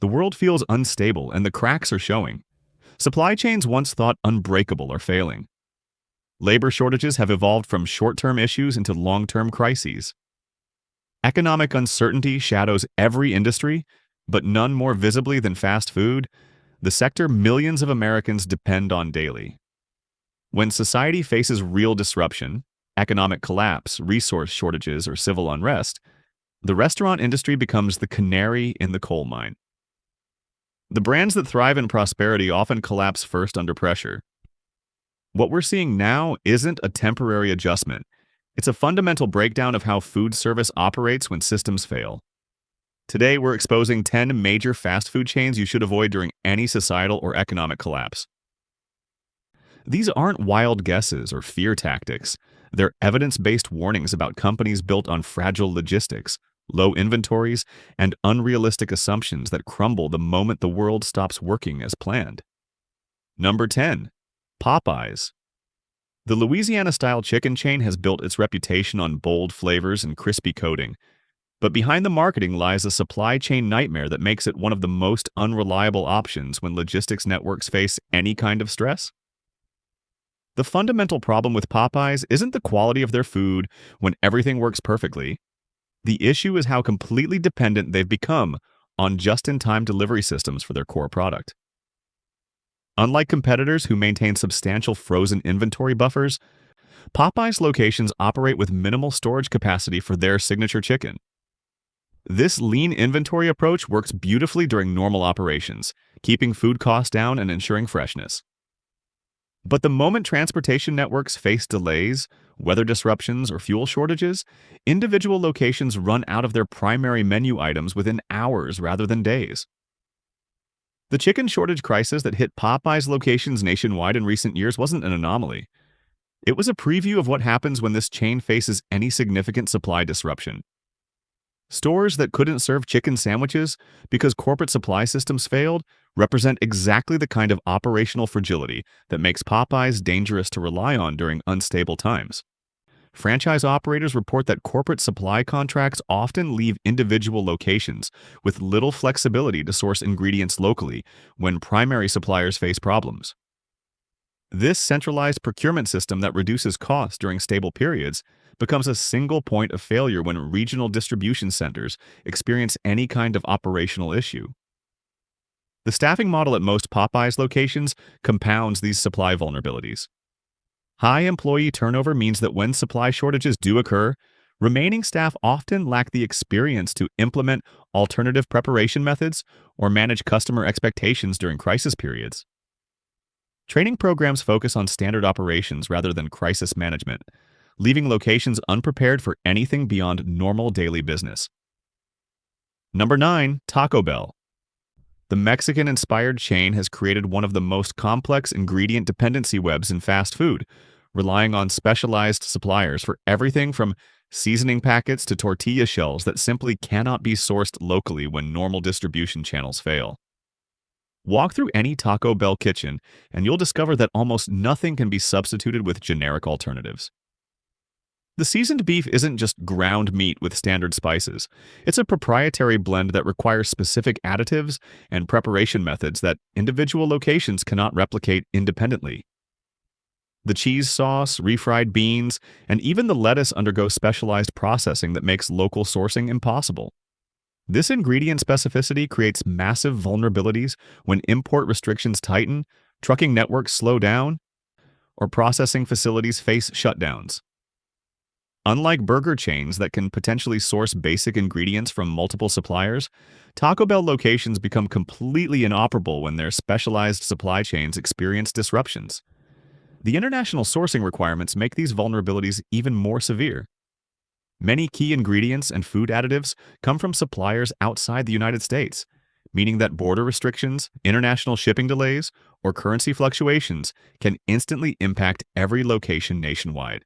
The world feels unstable and the cracks are showing. Supply chains once thought unbreakable are failing. Labor shortages have evolved from short-term issues into long-term crises. Economic uncertainty shadows every industry, but none more visibly than fast food, the sector millions of Americans depend on daily. When society faces real disruption, economic collapse, resource shortages, or civil unrest, the restaurant industry becomes the canary in the coal mine. The brands that thrive in prosperity often collapse first under pressure. What we're seeing now isn't a temporary adjustment. It's a fundamental breakdown of how food service operates when systems fail. Today, we're exposing 10 major fast food chains you should avoid during any societal or economic collapse. These aren't wild guesses or fear tactics. They're evidence-based warnings about companies built on fragile logistics, low inventories, and unrealistic assumptions that crumble the moment the world stops working as planned. Number 10. Popeyes. The Louisiana-style chicken chain has built its reputation on bold flavors and crispy coating, but behind the marketing lies a supply chain nightmare that makes it one of the most unreliable options when logistics networks face any kind of stress. The fundamental problem with Popeyes isn't the quality of their food when everything works perfectly. The issue is how completely dependent they've become on just-in-time delivery systems for their core product. Unlike competitors who maintain substantial frozen inventory buffers, Popeyes locations operate with minimal storage capacity for their signature chicken. This lean inventory approach works beautifully during normal operations, keeping food costs down and ensuring freshness. But the moment transportation networks face delays, weather disruptions, or fuel shortages, individual locations run out of their primary menu items within hours rather than days. The chicken shortage crisis that hit Popeyes locations nationwide in recent years wasn't an anomaly. It was a preview of what happens when this chain faces any significant supply disruption. Stores that couldn't serve chicken sandwiches because corporate supply systems failed represent exactly the kind of operational fragility that makes Popeyes dangerous to rely on during unstable times. Franchise operators report that corporate supply contracts often leave individual locations with little flexibility to source ingredients locally when primary suppliers face problems. This centralized procurement system that reduces costs during stable periods becomes a single point of failure when regional distribution centers experience any kind of operational issue. The staffing model at most Popeyes locations compounds these supply vulnerabilities. High employee turnover means that when supply shortages do occur, remaining staff often lack the experience to implement alternative preparation methods or manage customer expectations during crisis periods. Training programs focus on standard operations rather than crisis management, leaving locations unprepared for anything beyond normal daily business. Number 9. Taco Bell. The Mexican-inspired chain has created one of the most complex ingredient dependency webs in fast food, relying on specialized suppliers for everything from seasoning packets to tortilla shells that simply cannot be sourced locally when normal distribution channels fail. Walk through any Taco Bell kitchen, and you'll discover that almost nothing can be substituted with generic alternatives. The seasoned beef isn't just ground meat with standard spices. It's a proprietary blend that requires specific additives and preparation methods that individual locations cannot replicate independently. The cheese sauce, refried beans, and even the lettuce undergo specialized processing that makes local sourcing impossible. This ingredient specificity creates massive vulnerabilities when import restrictions tighten, trucking networks slow down, or processing facilities face shutdowns. Unlike burger chains that can potentially source basic ingredients from multiple suppliers, Taco Bell locations become completely inoperable when their specialized supply chains experience disruptions. The international sourcing requirements make these vulnerabilities even more severe. Many key ingredients and food additives come from suppliers outside the United States, meaning that border restrictions, international shipping delays, or currency fluctuations can instantly impact every location nationwide.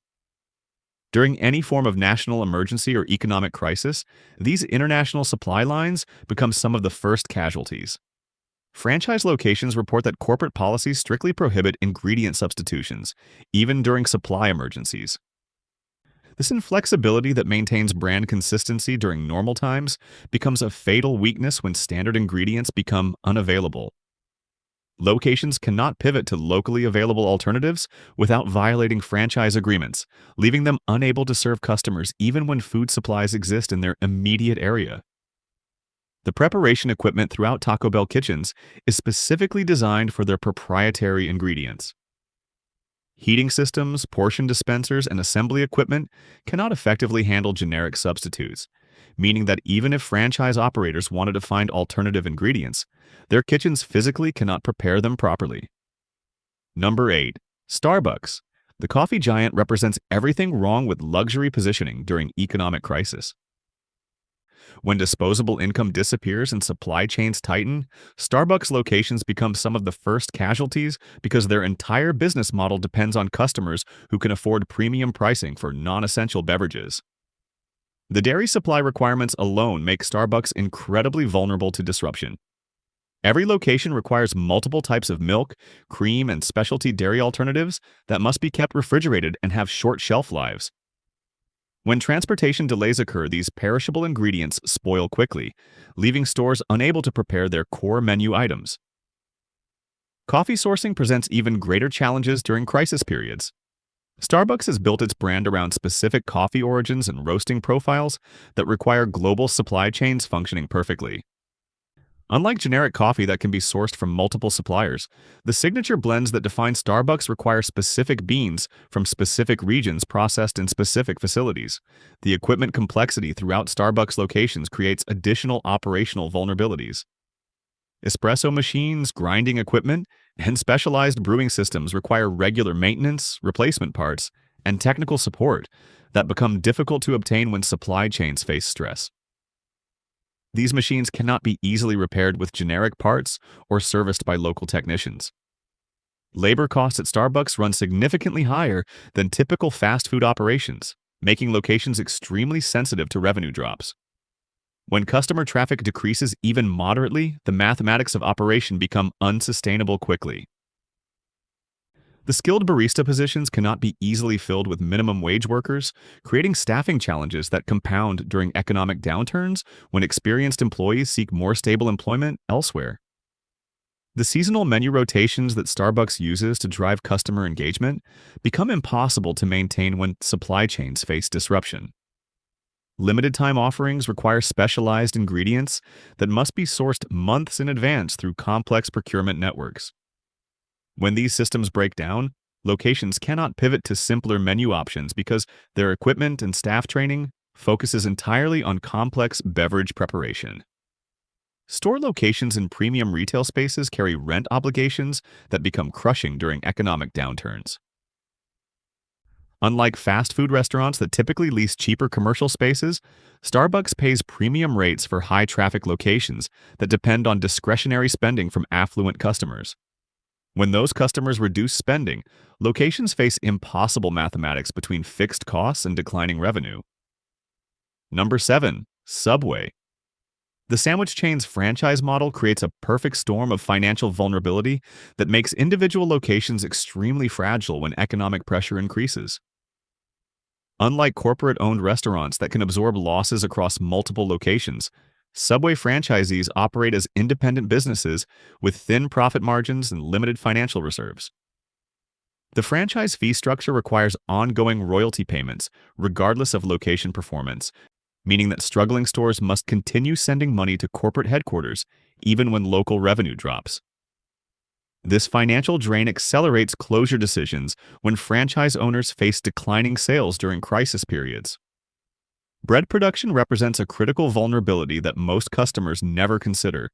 During any form of national emergency or economic crisis, these international supply lines become some of the first casualties. Franchise locations report that corporate policies strictly prohibit ingredient substitutions, even during supply emergencies. This inflexibility that maintains brand consistency during normal times becomes a fatal weakness when standard ingredients become unavailable. Locations cannot pivot to locally available alternatives without violating franchise agreements, leaving them unable to serve customers even when food supplies exist in their immediate area. The preparation equipment throughout Taco Bell kitchens is specifically designed for their proprietary ingredients. Heating systems, portion dispensers, and assembly equipment cannot effectively handle generic substitutes, meaning that even if franchise operators wanted to find alternative ingredients, their kitchens physically cannot prepare them properly. Number 8. Starbucks. The coffee giant represents everything wrong with luxury positioning during economic crisis. When disposable income disappears and supply chains tighten, Starbucks locations become some of the first casualties because their entire business model depends on customers who can afford premium pricing for non-essential beverages. The dairy supply requirements alone make Starbucks incredibly vulnerable to disruption. Every location requires multiple types of milk, cream, and specialty dairy alternatives that must be kept refrigerated and have short shelf lives. When transportation delays occur, these perishable ingredients spoil quickly, leaving stores unable to prepare their core menu items. Coffee sourcing presents even greater challenges during crisis periods. Starbucks has built its brand around specific coffee origins and roasting profiles that require global supply chains functioning perfectly. Unlike generic coffee that can be sourced from multiple suppliers, the signature blends that define Starbucks require specific beans from specific regions processed in specific facilities. The equipment complexity throughout Starbucks locations creates additional operational vulnerabilities. Espresso machines, grinding equipment, and specialized brewing systems require regular maintenance, replacement parts, and technical support that become difficult to obtain when supply chains face stress. These machines cannot be easily repaired with generic parts or serviced by local technicians. Labor costs at Starbucks run significantly higher than typical fast food operations, making locations extremely sensitive to revenue drops. When customer traffic decreases even moderately, the mathematics of operation become unsustainable quickly. The skilled barista positions cannot be easily filled with minimum wage workers, creating staffing challenges that compound during economic downturns when experienced employees seek more stable employment elsewhere. The seasonal menu rotations that Starbucks uses to drive customer engagement become impossible to maintain when supply chains face disruption. Limited-time offerings require specialized ingredients that must be sourced months in advance through complex procurement networks. When these systems break down, locations cannot pivot to simpler menu options because their equipment and staff training focuses entirely on complex beverage preparation. Store locations in premium retail spaces carry rent obligations that become crushing during economic downturns. Unlike fast food restaurants that typically lease cheaper commercial spaces, Starbucks pays premium rates for high-traffic locations that depend on discretionary spending from affluent customers. When those customers reduce spending, locations face impossible mathematics between fixed costs and declining revenue. Number 7. Subway. The sandwich chain's franchise model creates a perfect storm of financial vulnerability that makes individual locations extremely fragile when economic pressure increases. Unlike corporate-owned restaurants that can absorb losses across multiple locations, Subway franchisees operate as independent businesses with thin profit margins and limited financial reserves. The franchise fee structure requires ongoing royalty payments, regardless of location performance, meaning that struggling stores must continue sending money to corporate headquarters even when local revenue drops. This financial drain accelerates closure decisions when franchise owners face declining sales during crisis periods. Bread production represents a critical vulnerability that most customers never consider.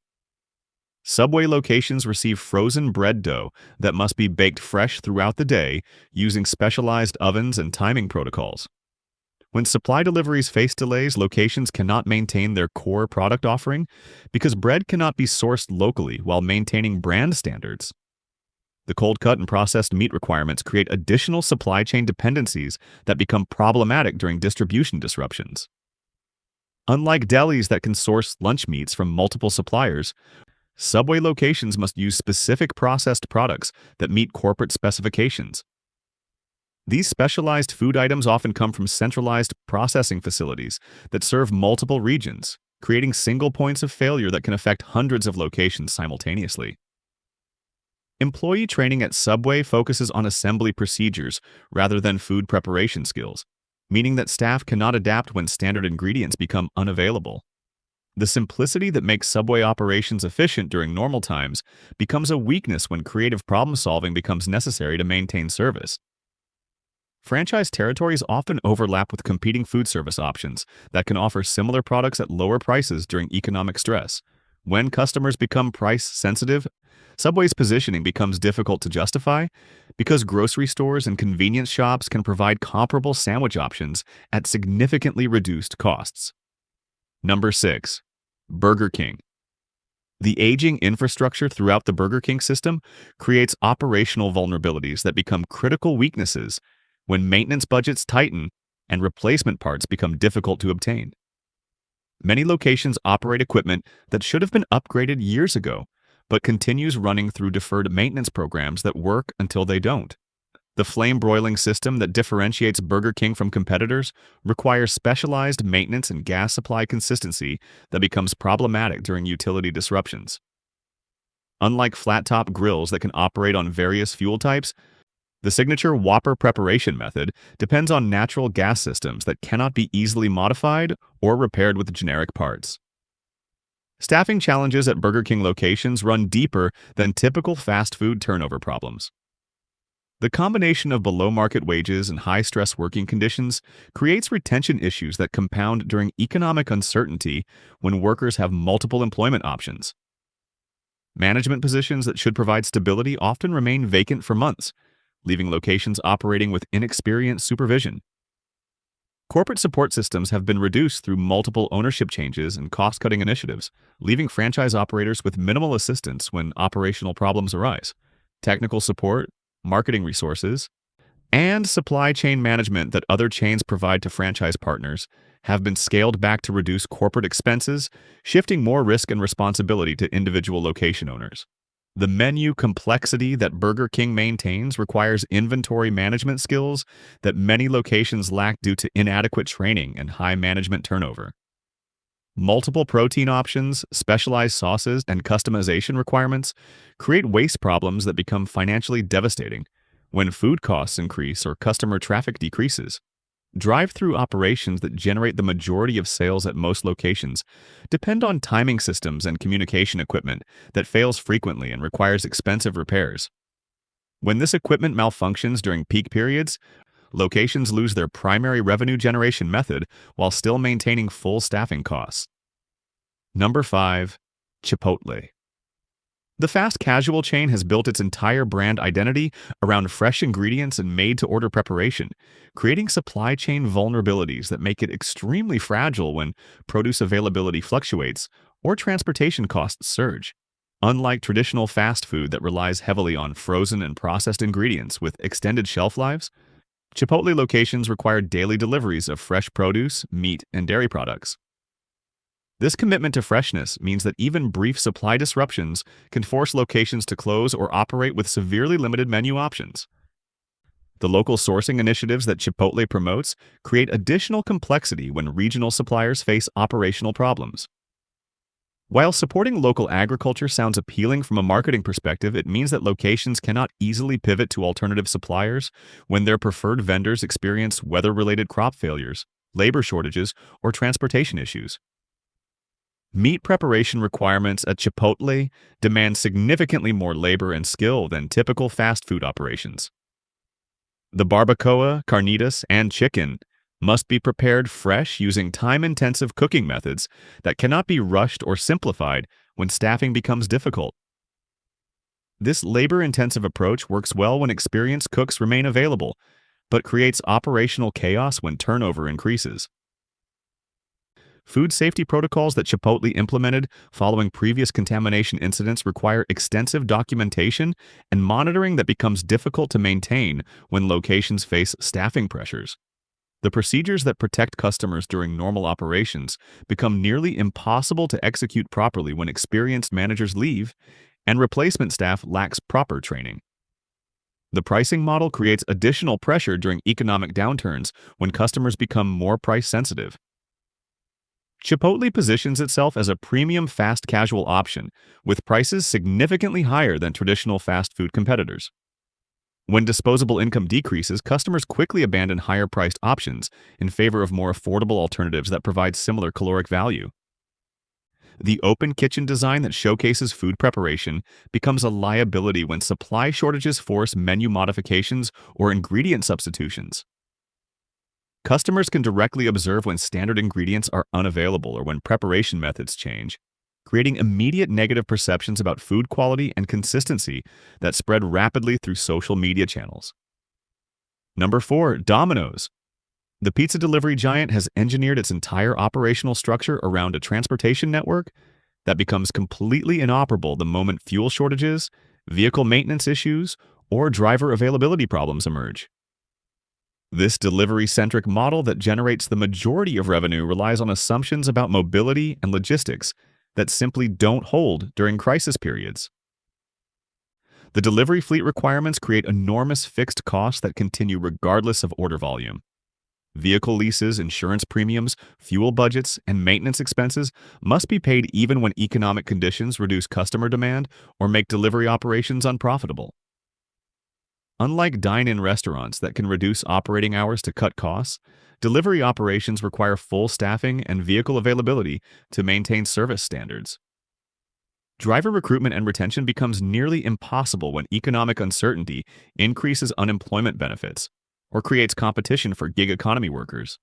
Subway locations receive frozen bread dough that must be baked fresh throughout the day using specialized ovens and timing protocols. When supply deliveries face delays, locations cannot maintain their core product offering because bread cannot be sourced locally while maintaining brand standards. The cold cut and processed meat requirements create additional supply chain dependencies that become problematic during distribution disruptions. Unlike delis that can source lunch meats from multiple suppliers, Subway locations must use specific processed products that meet corporate specifications. These specialized food items often come from centralized processing facilities that serve multiple regions, creating single points of failure that can affect hundreds of locations simultaneously. Employee training at Subway focuses on assembly procedures rather than food preparation skills, meaning that staff cannot adapt when standard ingredients become unavailable. The simplicity that makes Subway operations efficient during normal times becomes a weakness when creative problem solving becomes necessary to maintain service. Franchise territories often overlap with competing food service options that can offer similar products at lower prices during economic stress. When customers become price sensitive, Subway's positioning becomes difficult to justify because grocery stores and convenience shops can provide comparable sandwich options at significantly reduced costs. Number 6. Burger King. The aging infrastructure throughout the Burger King system creates operational vulnerabilities that become critical weaknesses when maintenance budgets tighten and replacement parts become difficult to obtain. Many locations operate equipment that should have been upgraded years ago, but continues running through deferred maintenance programs that work until they don't. The flame broiling system that differentiates Burger King from competitors requires specialized maintenance and gas supply consistency that becomes problematic during utility disruptions. Unlike flat-top grills that can operate on various fuel types, the signature Whopper preparation method depends on natural gas systems that cannot be easily modified or repaired with generic parts. Staffing challenges at Burger King locations run deeper than typical fast food turnover problems. The combination of below-market wages and high-stress working conditions creates retention issues that compound during economic uncertainty when workers have multiple employment options. Management positions that should provide stability often remain vacant for months, leaving locations operating with inexperienced supervision. Corporate support systems have been reduced through multiple ownership changes and cost-cutting initiatives, leaving franchise operators with minimal assistance when operational problems arise. Technical support, marketing resources, and supply chain management that other chains provide to franchise partners have been scaled back to reduce corporate expenses, shifting more risk and responsibility to individual location owners. The menu complexity that Burger King maintains requires inventory management skills that many locations lack due to inadequate training and high management turnover. Multiple protein options, specialized sauces, and customization requirements create waste problems that become financially devastating when food costs increase or customer traffic decreases. Drive-through operations that generate the majority of sales at most locations depend on timing systems and communication equipment that fails frequently and requires expensive repairs. When this equipment malfunctions during peak periods, locations lose their primary revenue generation method while still maintaining full staffing costs. Number 5. Chipotle. The fast casual chain has built its entire brand identity around fresh ingredients and made-to-order preparation, creating supply chain vulnerabilities that make it extremely fragile when produce availability fluctuates or transportation costs surge. Unlike traditional fast food that relies heavily on frozen and processed ingredients with extended shelf lives, Chipotle locations require daily deliveries of fresh produce, meat, and dairy products. This commitment to freshness means that even brief supply disruptions can force locations to close or operate with severely limited menu options. The local sourcing initiatives that Chipotle promotes create additional complexity when regional suppliers face operational problems. While supporting local agriculture sounds appealing from a marketing perspective, it means that locations cannot easily pivot to alternative suppliers when their preferred vendors experience weather-related crop failures, labor shortages, or transportation issues. Meat preparation requirements at Chipotle demand significantly more labor and skill than typical fast food operations. The barbacoa, carnitas, and chicken must be prepared fresh using time-intensive cooking methods that cannot be rushed or simplified when staffing becomes difficult. This labor-intensive approach works well when experienced cooks remain available, but creates operational chaos when turnover increases. Food safety protocols that Chipotle implemented following previous contamination incidents require extensive documentation and monitoring that becomes difficult to maintain when locations face staffing pressures. The procedures that protect customers during normal operations become nearly impossible to execute properly when experienced managers leave and replacement staff lacks proper training. The pricing model creates additional pressure during economic downturns when customers become more price sensitive. Chipotle positions itself as a premium fast casual option, with prices significantly higher than traditional fast food competitors. When disposable income decreases, customers quickly abandon higher priced options in favor of more affordable alternatives that provide similar caloric value. The open kitchen design that showcases food preparation becomes a liability when supply shortages force menu modifications or ingredient substitutions. Customers can directly observe when standard ingredients are unavailable or when preparation methods change, creating immediate negative perceptions about food quality and consistency that spread rapidly through social media channels. Number 4, Domino's. The pizza delivery giant has engineered its entire operational structure around a transportation network that becomes completely inoperable the moment fuel shortages, vehicle maintenance issues, or driver availability problems emerge. This delivery-centric model that generates the majority of revenue relies on assumptions about mobility and logistics that simply don't hold during crisis periods. The delivery fleet requirements create enormous fixed costs that continue regardless of order volume. Vehicle leases, insurance premiums, fuel budgets, and maintenance expenses must be paid even when economic conditions reduce customer demand or make delivery operations unprofitable. Unlike dine-in restaurants that can reduce operating hours to cut costs, delivery operations require full staffing and vehicle availability to maintain service standards. Driver recruitment and retention becomes nearly impossible when economic uncertainty increases unemployment benefits or creates competition for gig economy workers.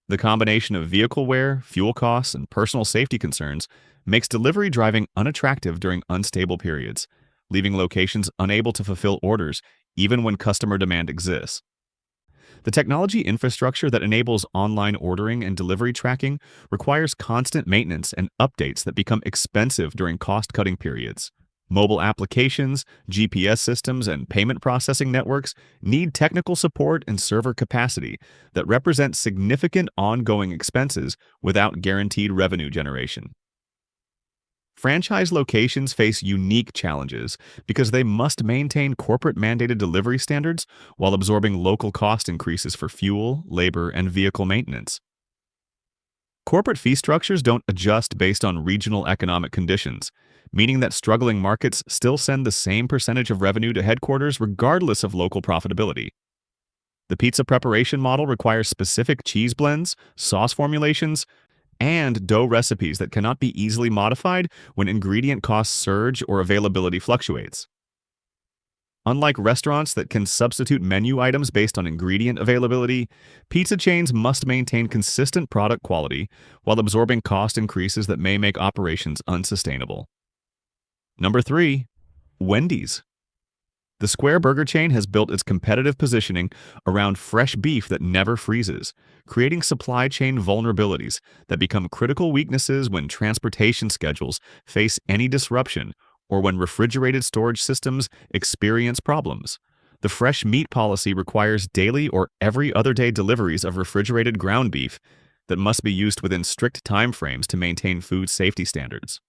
The combination of vehicle wear, fuel costs, and personal safety concerns makes delivery driving unattractive during unstable periods, leaving locations unable to fulfill orders even when customer demand exists. The technology infrastructure that enables online ordering and delivery tracking requires constant maintenance and updates that become expensive during cost-cutting periods. Mobile applications, GPS systems, and payment processing networks need technical support and server capacity that represent significant ongoing expenses without guaranteed revenue generation. Franchise locations face unique challenges because they must maintain corporate-mandated delivery standards while absorbing local cost increases for fuel, labor, and vehicle maintenance. Corporate fee structures don't adjust based on regional economic conditions, meaning that struggling markets still send the same percentage of revenue to headquarters regardless of local profitability. The pizza preparation model requires specific cheese blends, sauce formulations, and dough recipes that cannot be easily modified when ingredient costs surge or availability fluctuates. Unlike restaurants that can substitute menu items based on ingredient availability, pizza chains must maintain consistent product quality while absorbing cost increases that may make operations unsustainable. Number 3, Wendy's. The Square Burger chain has built its competitive positioning around fresh beef that never freezes, creating supply chain vulnerabilities that become critical weaknesses when transportation schedules face any disruption or when refrigerated storage systems experience problems. The fresh meat policy requires daily or every other day deliveries of refrigerated ground beef that must be used within strict timeframes to maintain food safety standards.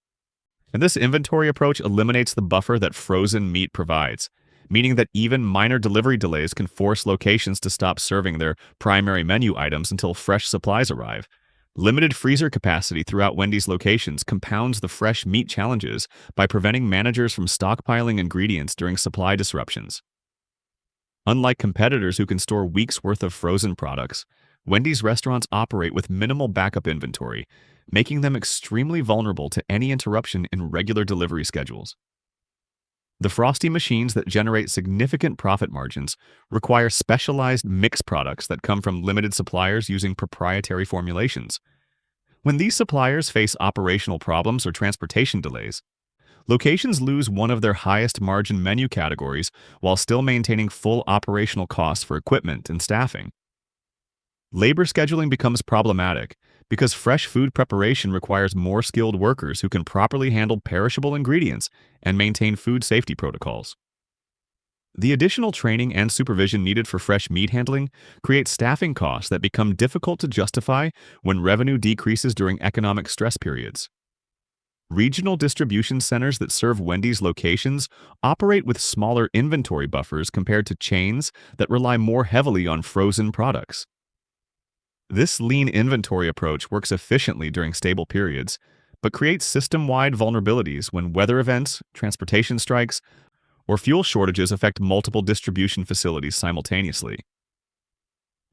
And this inventory approach eliminates the buffer that frozen meat provides, meaning that even minor delivery delays can force locations to stop serving their primary menu items until fresh supplies arrive. Limited freezer capacity throughout Wendy's locations compounds the fresh meat challenges by preventing managers from stockpiling ingredients during supply disruptions. Unlike competitors who can store weeks' worth of frozen products, Wendy's restaurants operate with minimal backup inventory, making them extremely vulnerable to any interruption in regular delivery schedules. The frosty machines that generate significant profit margins require specialized mix products that come from limited suppliers using proprietary formulations. When these suppliers face operational problems or transportation delays, locations lose one of their highest margin menu categories while still maintaining full operational costs for equipment and staffing. Labor scheduling becomes problematic because fresh food preparation requires more skilled workers who can properly handle perishable ingredients and maintain food safety protocols. The additional training and supervision needed for fresh meat handling creates staffing costs that become difficult to justify when revenue decreases during economic stress periods. Regional distribution centers that serve Wendy's locations operate with smaller inventory buffers compared to chains that rely more heavily on frozen products. This lean inventory approach works efficiently during stable periods, but creates system-wide vulnerabilities when weather events, transportation strikes, or fuel shortages affect multiple distribution facilities simultaneously.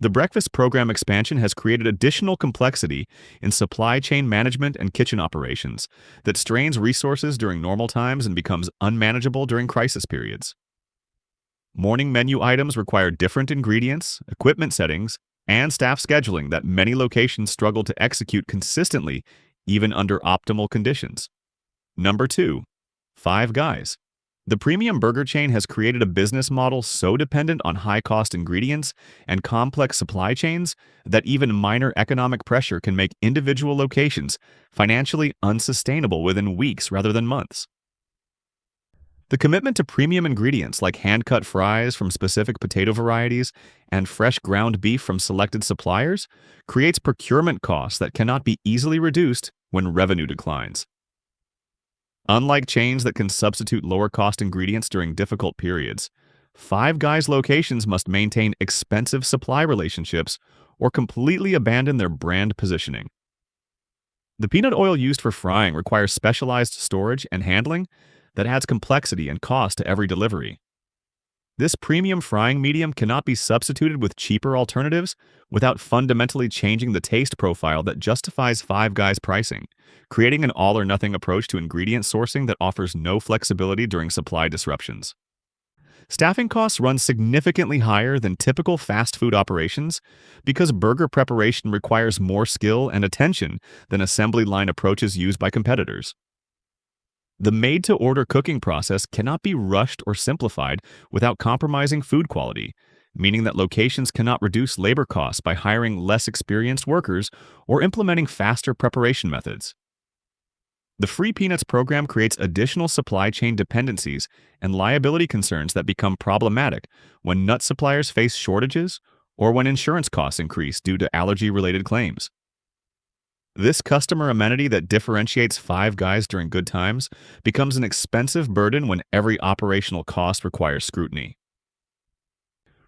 The breakfast program expansion has created additional complexity in supply chain management and kitchen operations that strains resources during normal times and becomes unmanageable during crisis periods. Morning menu items require different ingredients, equipment settings, and staff scheduling that many locations struggle to execute consistently even under optimal conditions. Number 2. Five Guys. The premium burger chain has created a business model so dependent on high-cost ingredients and complex supply chains that even minor economic pressure can make individual locations financially unsustainable within weeks rather than months. The commitment to premium ingredients like hand-cut fries from specific potato varieties and fresh ground beef from selected suppliers creates procurement costs that cannot be easily reduced when revenue declines. Unlike chains that can substitute lower-cost ingredients during difficult periods, Five Guys locations must maintain expensive supply relationships or completely abandon their brand positioning. The peanut oil used for frying requires specialized storage and handling that adds complexity and cost to every delivery. This premium frying medium cannot be substituted with cheaper alternatives without fundamentally changing the taste profile that justifies Five Guys pricing, creating an all-or-nothing approach to ingredient sourcing that offers no flexibility during supply disruptions. Staffing costs run significantly higher than typical fast food operations because burger preparation requires more skill and attention than assembly line approaches used by competitors. The made-to-order cooking process cannot be rushed or simplified without compromising food quality, meaning that locations cannot reduce labor costs by hiring less experienced workers or implementing faster preparation methods. The Free Peanuts program creates additional supply chain dependencies and liability concerns that become problematic when nut suppliers face shortages or when insurance costs increase due to allergy-related claims. This customer amenity that differentiates Five Guys during good times becomes an expensive burden when every operational cost requires scrutiny.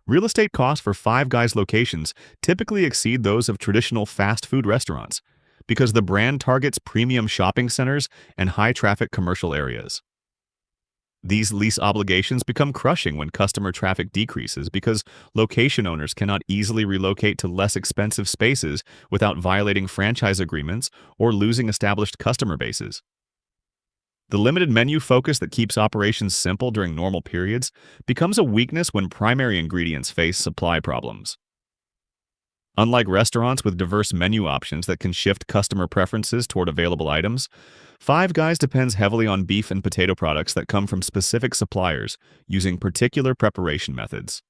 Real estate costs for Five Guys locations typically exceed those of traditional fast food restaurants because the brand targets premium shopping centers and high-traffic commercial areas. These lease obligations become crushing when customer traffic decreases because location owners cannot easily relocate to less expensive spaces without violating franchise agreements or losing established customer bases. The limited menu focus that keeps operations simple during normal periods becomes a weakness when primary ingredients face supply problems. Unlike restaurants with diverse menu options that can shift customer preferences toward available items, Five Guys depends heavily on beef and potato products that come from specific suppliers using particular preparation methods.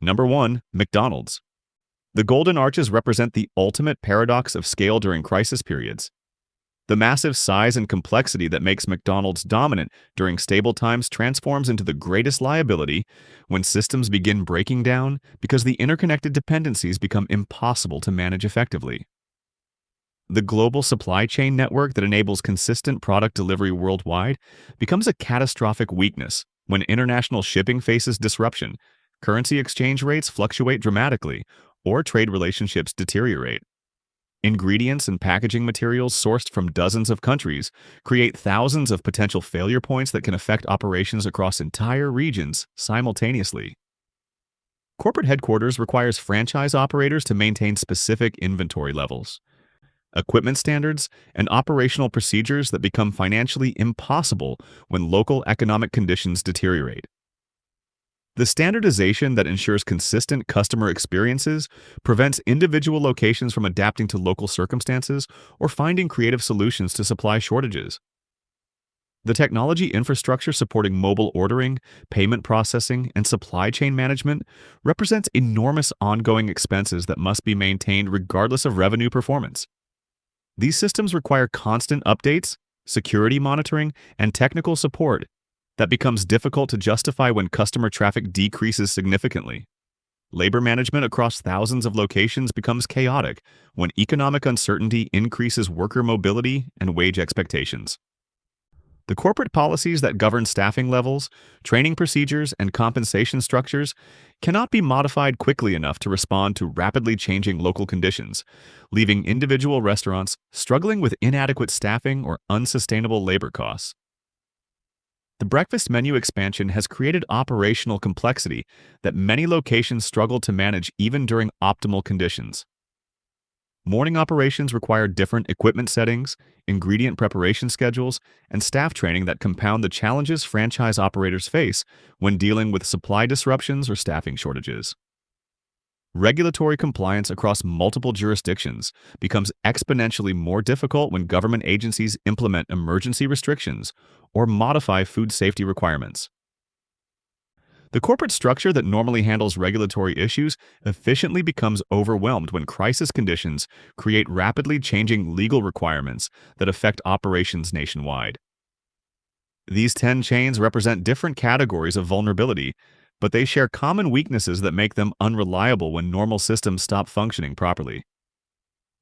Number 1. McDonald's. The golden arches represent the ultimate paradox of scale during crisis periods. The massive size and complexity that makes McDonald's dominant during stable times transforms into the greatest liability when systems begin breaking down because the interconnected dependencies become impossible to manage effectively. The global supply chain network that enables consistent product delivery worldwide becomes a catastrophic weakness when international shipping faces disruption, currency exchange rates fluctuate dramatically, or trade relationships deteriorate. Ingredients and packaging materials sourced from dozens of countries create thousands of potential failure points that can affect operations across entire regions simultaneously. Corporate headquarters requires franchise operators to maintain specific inventory levels, equipment standards, and operational procedures that become financially impossible when local economic conditions deteriorate. The standardization that ensures consistent customer experiences prevents individual locations from adapting to local circumstances or finding creative solutions to supply shortages. The technology infrastructure supporting mobile ordering, payment processing, and supply chain management represents enormous ongoing expenses that must be maintained regardless of revenue performance. These systems require constant updates, security monitoring, and technical support that becomes difficult to justify when customer traffic decreases significantly. Labor management across thousands of locations becomes chaotic when economic uncertainty increases worker mobility and wage expectations. The corporate policies that govern staffing levels, training procedures, and compensation structures cannot be modified quickly enough to respond to rapidly changing local conditions, leaving individual restaurants struggling with inadequate staffing or unsustainable labor costs. The breakfast menu expansion has created operational complexity that many locations struggle to manage even during optimal conditions. Morning operations require different equipment settings, ingredient preparation schedules, and staff training that compound the challenges franchise operators face when dealing with supply disruptions or staffing shortages. Regulatory compliance across multiple jurisdictions becomes exponentially more difficult when government agencies implement emergency restrictions or modify food safety requirements. The corporate structure that normally handles regulatory issues efficiently becomes overwhelmed when crisis conditions create rapidly changing legal requirements that affect operations nationwide. These 10 chains represent different categories of vulnerability, but they share common weaknesses that make them unreliable when normal systems stop functioning properly.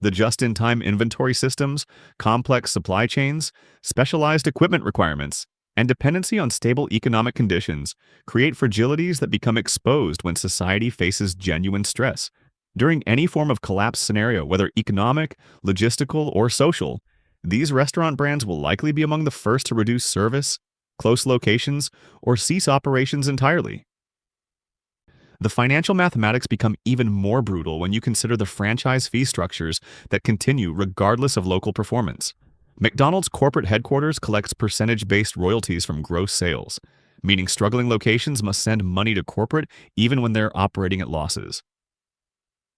The just-in-time inventory systems, complex supply chains, specialized equipment requirements, and dependency on stable economic conditions create fragilities that become exposed when society faces genuine stress. During any form of collapse scenario, whether economic, logistical, or social, these restaurant brands will likely be among the first to reduce service, close locations, or cease operations entirely. The financial mathematics become even more brutal when you consider the franchise fee structures that continue regardless of local performance. McDonald's corporate headquarters collects percentage-based royalties from gross sales, meaning struggling locations must send money to corporate even when they're operating at losses.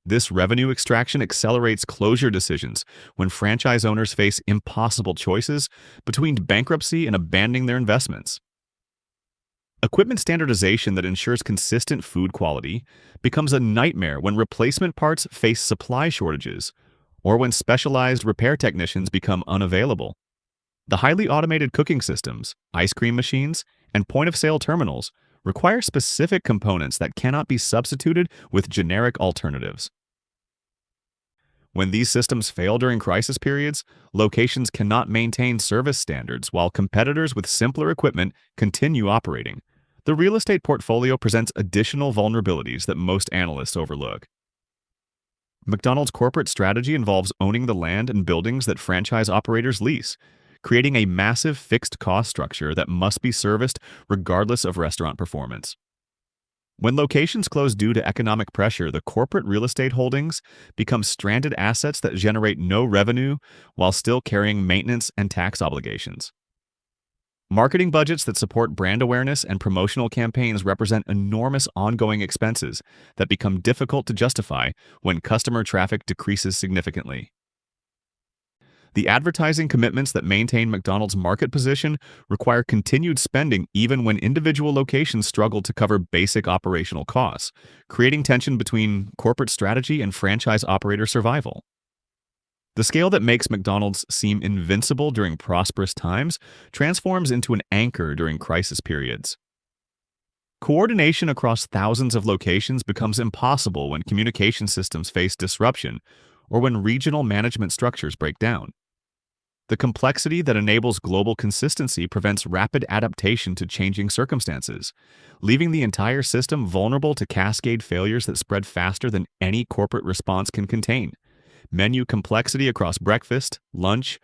This revenue extraction accelerates closure decisions when franchise owners face impossible choices between bankruptcy and abandoning their investments. Equipment standardization that ensures consistent food quality becomes a nightmare when replacement parts face supply shortages or when specialized repair technicians become unavailable. The highly automated cooking systems, ice cream machines, and point-of-sale terminals require specific components that cannot be substituted with generic alternatives. When these systems fail during crisis periods, locations cannot maintain service standards while competitors with simpler equipment continue operating. The real estate portfolio presents additional vulnerabilities that most analysts overlook. McDonald's corporate strategy involves owning the land and buildings that franchise operators lease, creating a massive fixed cost structure that must be serviced regardless of restaurant performance. When locations close due to economic pressure, the corporate real estate holdings become stranded assets that generate no revenue while still carrying maintenance and tax obligations. Marketing budgets that support brand awareness and promotional campaigns represent enormous ongoing expenses that become difficult to justify when customer traffic decreases significantly. The advertising commitments that maintain McDonald's market position require continued spending even when individual locations struggle to cover basic operational costs, creating tension between corporate strategy and franchise operator survival. The scale that makes McDonald's seem invincible during prosperous times transforms into an anchor during crisis periods. Coordination across thousands of locations becomes impossible when communication systems face disruption or when regional management structures break down. The complexity that enables global consistency prevents rapid adaptation to changing circumstances, leaving the entire system vulnerable to cascade failures that spread faster than any corporate response can contain. Menu complexity across breakfast, lunch,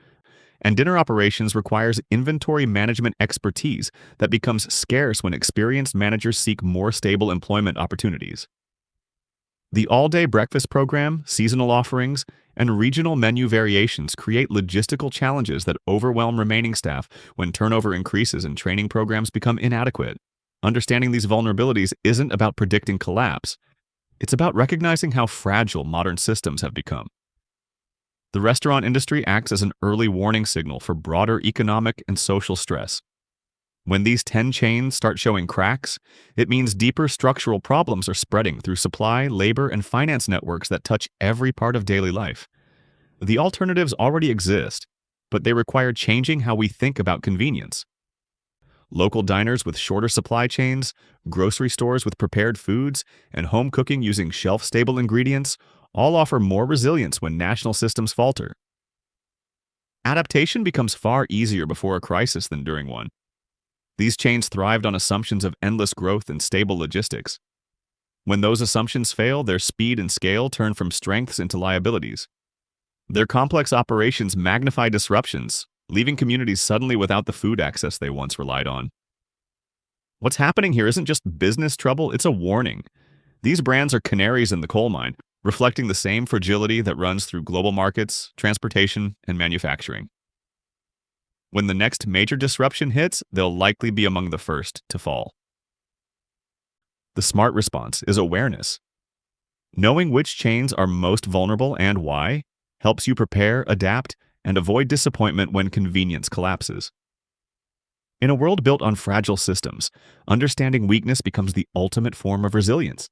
and dinner operations requires inventory management expertise that becomes scarce when experienced managers seek more stable employment opportunities. The all-day breakfast program, seasonal offerings, and regional menu variations create logistical challenges that overwhelm remaining staff when turnover increases and training programs become inadequate. Understanding these vulnerabilities isn't about predicting collapse. It's about recognizing how fragile modern systems have become. The restaurant industry acts as an early warning signal for broader economic and social stress. When these 10 chains start showing cracks, it means deeper structural problems are spreading through supply, labor, and finance networks that touch every part of daily life. The alternatives already exist, but they require changing how we think about convenience. Local diners with shorter supply chains, grocery stores with prepared foods, and home cooking using shelf-stable ingredients all offer more resilience when national systems falter. Adaptation becomes far easier before a crisis than during one. These chains thrived on assumptions of endless growth and stable logistics. When those assumptions fail, their speed and scale turn from strengths into liabilities. Their complex operations magnify disruptions, leaving communities suddenly without the food access they once relied on. What's happening here isn't just business trouble, it's a warning. These brands are canaries in the coal mine, reflecting the same fragility that runs through global markets, transportation, and manufacturing. When the next major disruption hits, they'll likely be among the first to fall. The smart response is awareness. Knowing which chains are most vulnerable and why helps you prepare, adapt, and avoid disappointment when convenience collapses. In a world built on fragile systems, understanding weakness becomes the ultimate form of resilience.